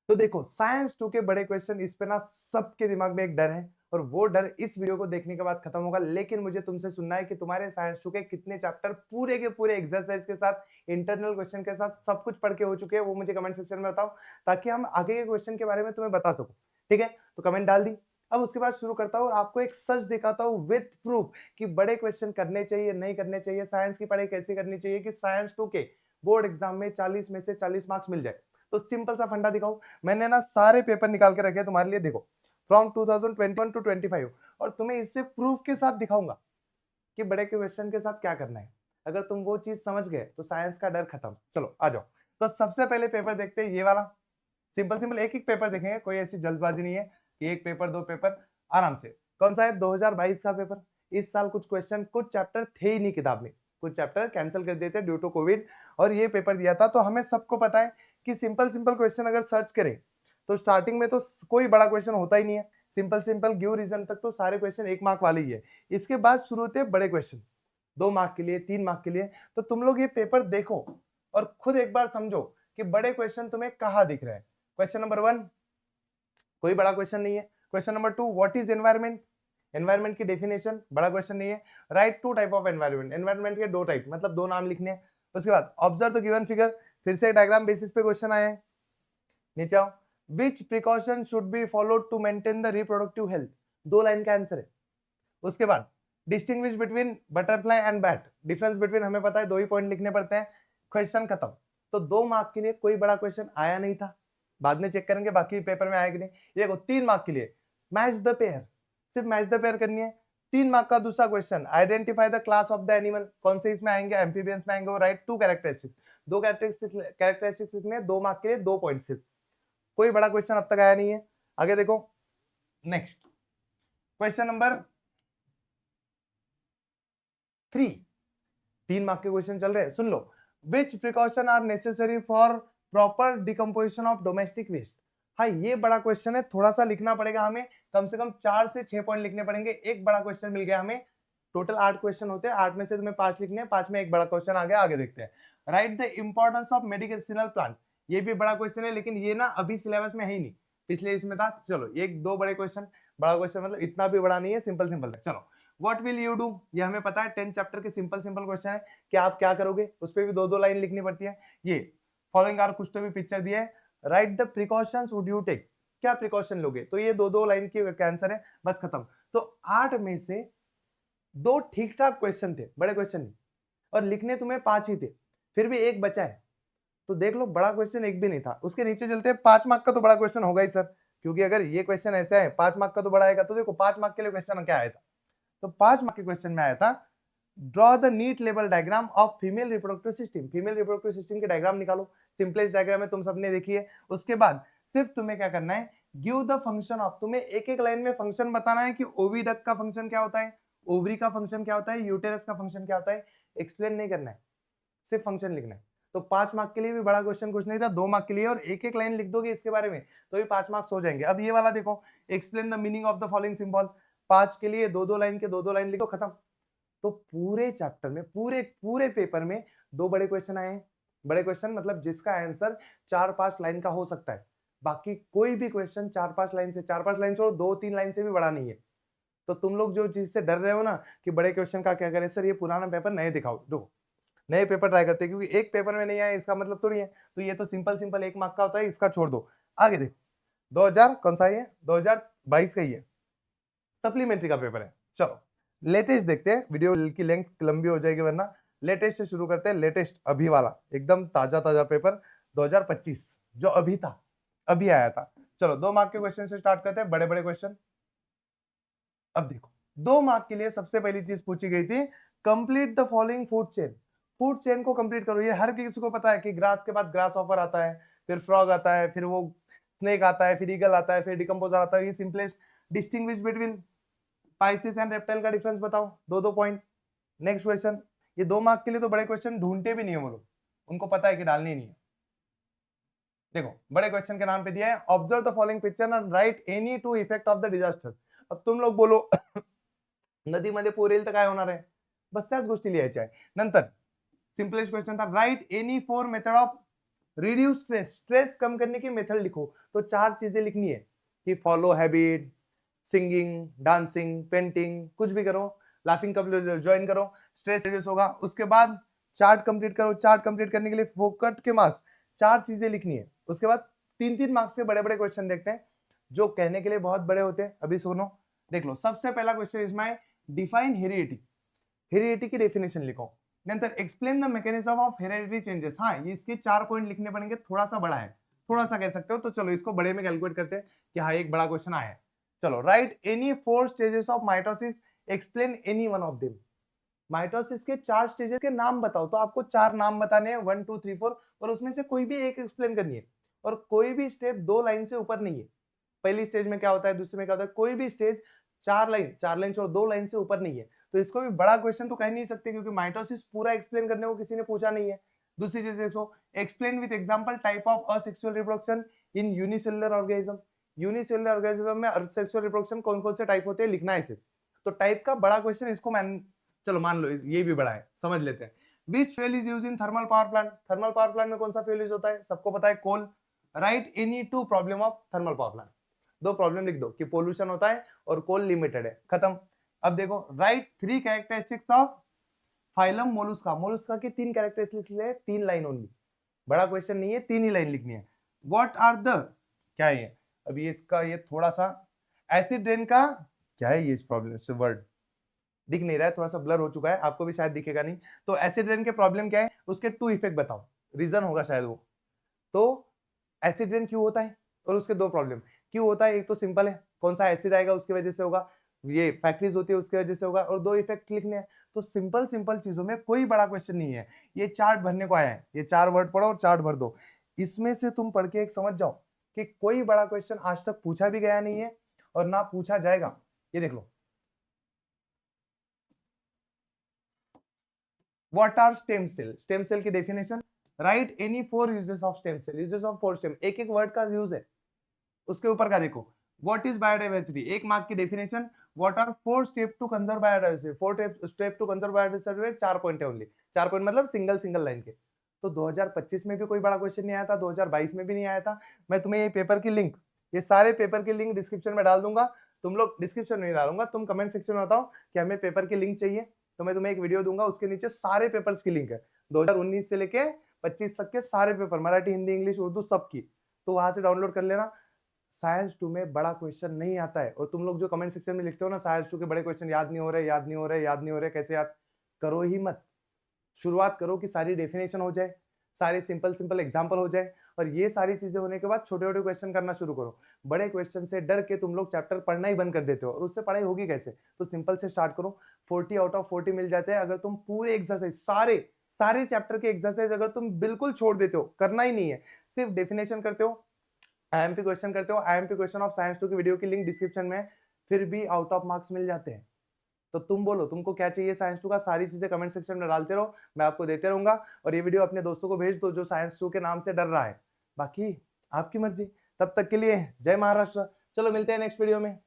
तो देखो साइंस 2 के बड़े क्वेश्चन, इस पे ना सबके दिमाग में एक डर है और वो डर इस वीडियो को देखने के बाद खत्म होगा। लेकिन मुझे तुमसे सुनना है कि तुम्हारे साइंस 2 के कितने चैप्टर पूरे के पूरे एक्सरसाइज के साथ, इंटरनल क्वेश्चन के साथ सब कुछ पढ़ के हो चुके हैं, वो मुझे कमेंट सेक्शन में बताओ, ताकि हम आगे के क्वेश्चन के बारे में तुम्हें बता सकूं। ठीक है, तो कमेंट डाल दी। अब उसके बाद शुरू करता हूं और आपको एक सच दिखाता हूं विथ प्रूफ कि बड़े क्वेश्चन करने चाहिए नहीं करने चाहिए, साइंस की पढ़ाई कैसे करनी चाहिए कि साइंस 2 के बोर्ड एग्जाम में 40 में से 40 मार्क्स मिल जाए। तो सिंपल सा फंडा दिखाओ। मैंने ना सारे पेपर निकाल के रखे तुम्हारे लिए, देखो फ्रॉम 2021 टू 25, और तुम्हें इससे प्रूफ के साथ दिखाऊंगा कि बड़े क्वेश्चन के साथ क्या करना है। अगर तुम वो चीज समझ गए तो साइंस का डर खत्म। चलो आ जाओ। तो सबसे पहले पेपर देखते हैं, ये वाला। सिंपल सिंपल एक एक पेपर देखेंगे, कोई ऐसी जल्दबाजी नहीं है कि एक पेपर दो पेपर, आराम से। कौन सा है? 2022 का पेपर। इस साल कुछ क्वेश्चन, कुछ चैप्टर थे ही नहीं किताब में, कुछ चैप्टर कैंसिल कर दिए थे ड्यू टू कोविड, और ये पेपर दिया था। तो हमें सबको पता है कि सिंपल सिंपल क्वेश्चन अगर सर्च करें तो स्टार्टिंग में तो कोई बड़ा क्वेश्चन होता ही नहीं है। सिंपल सिंपल गिव रीजन तक तो सारे क्वेश्चन 1 मार्क वाले ही है। इसके बाद शुरू होते हैं बड़े क्वेश्चन, 2 मार्क के लिए, 3 मार्क के लिए। तो तुम लोग ये पेपर देखो और खुद एक बार समझो कि बड़े क्वेश्चन तुम्हें कहां दिख रहे हैं। क्वेश्चन नंबर 1 कोई बड़ा क्वेश्चन नहीं है। Question number 2 what is environment, environment की डेफिनेशन, बड़ा क्वेश्चन नहीं है। Write two type of environment, environment के 2 टाइप, मतलब 2 नाम लिखने हैं। उसके बाद ऑब्जर्व द गिवन फिगर, फिर से डायग्राम बेसिस पे क्वेश्चन आया है। नीचे आओ, which precaution should be followed to maintain the reproductive health, 2 line का आंसर है। उसके बाद distinguish between butterfly and bat, difference between हमें पता है, 2 ही पॉइंट लिखने पड़ते हैं। क्वेश्चन खत्म। तो 2 मार्क के लिए कोई बड़ा क्वेश्चन आया नहीं था, बाद में चेक करेंगे बाकी पेपर में आया कि नहीं। ये देखो 3 मार्क के लिए मैच द पेयर, सिर्फ मैच द पेयर करनी है। 3 मार्क का दूसरा question identify the class of the animal, कौन से इसमें आएंगे? एम्फीबियंस में आएंगे। राइट टू कैरेक्टरिस्टिक्स, 2 कैरेक्टरिस्टिक्स लिखने, 2 मार्क के लिए 2 पॉइंट सिर्फ। कोई बड़ा क्वेश्चन अब तक आया नहीं है। आगे देखो, नेक्स्ट क्वेश्चन नंबर 3, 3 मार्क के क्वेश्चन चल रहे हैं, सुन लो। Which precaution are necessary for proper decomposition of domestic waste. हाँ, ये बड़ा क्वेश्चन है, थोड़ा सा लिखना पड़ेगा हमें, कम से कम 4 से 6 पॉइंट लिखने पड़ेंगे। एक बड़ा क्वेश्चन मिल गया हमें। टोटल 8 क्वेश्चन होते हैं, 8 में से तुम्हें 5 लिखने हैं, 5 में एक बड़ा क्वेश्चन आ गया। आगे देखते हैं। Right the importance of medicinal plant, ये भी बड़ा क्वेश्चन है, लेकिन ये ना अभी सिलेबस में है ही नहीं, पिछले इसमें था। चलो एक 2 बड़े क्वेश्चन, बड़ा क्वेश्चन मतलब इतना भी बड़ा नहीं है, सिंपल सिंपल है। चलो व्हाट विल यू डू, ये हमें पता है 10 चैप्टर के सिंपल सिंपल क्वेश्चन है कि आप क्या करोगे, उस पर भी 2 लाइन लिखनी पड़ती है। ये फॉलोइंग आर, कुछ तो भी पिक्चर दिया है। Write the precautions would you take, क्या प्रिकॉशन लोगे? तो ये 2 लाइन की आंसर है, बस खत्म। तो 8 में से 2 ठीक ठाक क्वेश्चन थे, बड़े क्वेश्चन नहीं, और लिखने तुम्हें 5 ही थे, फिर भी एक बचा है। तो देख लो बड़ा क्वेश्चन एक भी नहीं था। उसके नीचे चलते हैं, 5 मार्क का तो बड़ा क्वेश्चन होगा ही सर, क्योंकि अगर ये क्वेश्चन ऐसा है 5 मार्क का तो बड़ा आएगा। तो देखो 5 मार्क के लिए क्वेश्चन क्या आया था, तो 5 मार्क के क्वेश्चन में आया था draw the neat level diagram of female reproductive system, female reproductive system की डायग्राम निकालो। सिंपलेस्ट डायग्राम है, तुम सबने देखी है। उसके बाद सिर्फ तुम्हें क्या करना है, गिव द फंक्शन ऑफ, तुम्हें एक एक लाइन में फंक्शन बताना है कि ओविडक्ट का फंक्शन क्या होता है, ओवरी का फंक्शन क्या होता है, यूटेरस का फंक्शन क्या होता है। एक्सप्लेन नहीं करना है, सिर्फ फंक्शन लिखना है। तो 5 मार्क के लिए भी बड़ा क्वेश्चन कुछ नहीं था, 2 मार्क के लिए, और एक एक लाइन लिख दोगे इसके बारे में तो भी 5 मार्क्स हो जाएंगे। अब ये वाला देखो, explain the meaning of the following symbol, 5 के लिए 2 लाइन के 2 लाइन लिखो, खत्म। तो पूरे चैप्टर में, पूरे पूरे पेपर में 2 बड़े क्वेश्चन आए हैं। बड़े क्वेश्चन मतलब जिसका आंसर 4-5 लाइन का हो सकता है। बाकी कोई भी क्वेश्चन 4-5 लाइन से, 4-5 लाइन छोड़ो, 2-3 लाइन से भी बड़ा नहीं है। तो तुम लोग जो चीज से डर रहे हो ना कि बड़े क्वेश्चन का क्या करें सर, ये पुराना पेपर नए दिखाओ, दो नए पेपर ट्राई करते हैं, क्योंकि एक पेपर में नहीं आया इसका मतलब थोड़ी है। तो ये तो सिंपल सिंपल 1 मार्क का होता है, इसका छोड़ दो। आगे देखो, 2000 कौन सा है, 2022 का ही है, सप्लीमेंट्री का पेपर है। चलो लेटेस्ट देखते हैं, वीडियो की लेंथ लंबी हो जाएगी वरना। लेटेस्ट से शुरू करते हैं, लेटेस्ट अभी वाला एकदम ताजा ताजा पेपर 2025 जो अभी था, अभी आया था। चलो 2 मार्क के क्वेश्चन से स्टार्ट करते हैं, बड़े बड़े क्वेश्चन। अब देखो 2 मार्क के लिए सबसे पहली चीज पूछी गई थी, complete the following food chain, food chain को कंप्लीट करो। ये हर किसी को पता है कि ग्रास के बाद ग्रास ऑफर आता है, फिर फ्रॉग आता है, फिर वो स्नेक आता है, फिर ईगल आता है, फिर डिकम्पोजर आता है। ये simplest. Distinguish between Pisces and reptile का डिफरेंस बताओ, 2 पॉइंट। नेक्स्ट क्वेश्चन, ये 2 मार्क के लिए तो बड़े क्वेश्चन ढूंढते भी नहीं है वो लोग, उनको पता है कि डालनी नहीं है। देखो बड़े क्वेश्चन के नाम पे दिया है, observe the following picture and right any two effect of the disaster. अब तुम लोग बोलो नदीमध्ये पूर येईल तर काय होणार आहे, बस त्याच गोष्टी लिहायच्या आहे। नंतर सिंपलेस्ट क्वेश्चन था, write any 4 method of reduce stress, stress कम करने की मेथड लिखो। तो 4 चीजें लिखनी है कि follow habit, singing, dancing, painting, कुछ भी करो, लाफिंग क्लब ज्वाइन करो, स्ट्रेस रिड्यूस होगा। उसके बाद चार्ट कंप्लीट करो, चार्ट कंप्लीट करने के लिए फोकट के मार्क्स 4 चीजें लिखनी है। उसके बाद 3-3 मार्क्स के बड़े बड़े क्वेश्चन देखते हैं जो कहने के लिए बहुत बड़े होते हैं। अभी सुनो, देख लो। सबसे पहला क्वेश्चन इसमें डिफाइन हेरिडिटी, हेरिडिटी की डेफिनेशन लिखो। Then explain the mechanism of heredity changes. हाँ, ये इसके 4 पॉइंट लिखने पड़ेंगे, थोड़ा सा बड़ा है, थोड़ा सा कह सकते हो। तो चलो इसको बड़े में कैलकुलेट करते हैं कि हाँ एक बड़ा क्वेश्चन आया है। चलो, right any 4 stages of mitosis, explain any one of them. Mitosis के 4 स्टेजेस के नाम बताओ। तो आपको 4 नाम बताने हैं, 1 2 3 4, और उसमें से कोई भी एक एक्सप्लेन करनी है। और कोई भी स्टेप 2 लाइन से ऊपर नहीं है। पहली स्टेज में क्या होता है, दूसरे में क्या होता है, कोई भी स्टेज 4 लाइन और 2 लाइन से ऊपर नहीं है। तो इसको भी बड़ा क्वेश्चन तो कह नहीं सकते, क्योंकि माइटोसिस पूरा एक्सप्लेन करने को किसी ने पूछा नहीं है। दूसरी चीज देखो, explain with example type of asexual reproduction in unicellular organism. Unicellular organism में असेक्सुअल रिप्रोडक्शन कौन कौन से टाइप होते हैं लिखना है इसे। तो टाइप का बड़ा क्वेश्चन इसको चलो मान लो ये भी बड़ा है, समझ लेते हैं। Which fuel is used in thermal power plant. Thermal power plant में कौन सा फ्यूल यूज होता है, सबको पता है, coal. Write any 2 problem of thermal power plant. 2 problem लिख दो कि पोल्यूशन होता है और कोल लिमिटेड है, खत्म। अब देखो, right 3 characteristics of phylum Mollusca. Mollusca की 3 कैरेक्टरिस्टिक्स लिखे, 3 लाइन ओनली, बड़ा क्वेश्चन नहीं है, 3 ही लाइन लिखनी है। व्हाट आर द, क्या है ये, अभी इसका ये थोड़ा सा एसिड रेन का क्या है, ये इस प्रॉब्लम से वर्ड दिख नहीं रहा है, थोड़ा सा ब्लर हो चुका है, आपको भी शायद दिखेगा नहीं। तो एसिड रेन के प्रॉब्लम क्या है, उसके 2 इफेक्ट बताओ, रीजन होगा शायद वो। तो एसिड रेन क्यों होता है और उसके 2 प्रॉब्लम क्यों होता है। एक तो सिंपल है, कौन सा एसिड आएगा उसकी वजह से होगा, ये फैक्ट्रीज होती है उसकी वजह से होगा, और 2 इफेक्ट लिखने हैं। तो सिंपल सिंपल चीजों में कोई बड़ा क्वेश्चन नहीं है। ये चार्ट भरने को आया है, ये 4 वर्ड पढ़ो और चार्ट भर दो। इसमें से तुम पढ़ के एक समझ जाओ कि कोई बड़ा क्वेश्चन आज तक पूछा भी गया नहीं है और ना पूछा जाएगा। ये देख लो, what are stem cell. Stem cell की definition, write any 4 uses of stem cell. Uses of 4 stem, एक एक वर्ड का यूज है, उसके ऊपर का देखो। व्हाट इज बायोडाइवर्सिटी, 1 मार्क की definition. What are 4 step to conserve biodiversity. 4 step to conserve biodiversity, 4 point है ओनली। 4 पॉइंट मतलब सिंगल सिंगल लाइन के। तो 2025 में भी कोई बड़ा क्वेश्चन नहीं आया था, 2022 में भी नहीं आया था। मैं तुम्हें ये पेपर की लिंक, ये सारे पेपर की लिंक डिस्क्रिप्शन में डाल दूंगा। तुम लोग, डिस्क्रिप्शन में नहीं डालूंगा, तुम कमेंट सेक्शन में बताओ कि हमें पेपर की लिंक चाहिए, तो मैं तुम्हें एक वीडियो दूंगा, उसके नीचे सारे पेपर्स की लिंक है। 2019 से लेके 25 तक के सारे पेपर, मराठी, हिंदी, इंग्लिश, उर्दू, सबकी। तो वहां से डाउनलोड कर लेना। साइंस 2 में बड़ा क्वेश्चन नहीं आता है, और तुम लोग जो कमेंट सेक्शन में लिखते हो ना, साइंस 2 के बड़े क्वेश्चन याद नहीं हो रहे, याद नहीं हो रहे, याद नहीं हो रहे, कैसे याद करो ही मत। शुरुआत करो कि सारी डेफिनेशन हो जाए, सारे सिंपल सिंपल एग्जांपल हो जाए, और ये सारी चीजें होने के बाद छोटे छोटे क्वेश्चन करना शुरू करो। बड़े क्वेश्चन से डर के तुम लोग चैप्टर पढ़ना ही बंद कर देते हो, और उससे पढ़ाई होगी कैसे। तो सिंपल से स्टार्ट करो, 40 आउट ऑफ 40 मिल जाते हैं अगर तुम पूरे एक्सरसाइज, सारे सारे चैप्टर के एक्सरसाइज अगर तुम बिल्कुल छोड़ देते हो, करना ही नहीं है, सिर्फ डेफिनेशन करते हो, आईएमपी क्वेश्चन करते हो। आईएमपी क्वेश्चन ऑफ साइंस 2 की वीडियो की लिंक डिस्क्रिप्शन में, फिर भी आउट ऑफ मार्क्स मिल जाते हैं। तो तुम बोलो तुमको क्या चाहिए साइंस 2 का, सारी चीजें कमेंट सेक्शन में डालते रहो, मैं आपको देते रहूंगा। और ये वीडियो अपने दोस्तों को भेज दो जो साइंस 2 के नाम से डर रहा है। बाकी आपकी मर्जी। तब तक के लिए जय महाराष्ट्र। चलो मिलते हैं नेक्स्ट वीडियो में।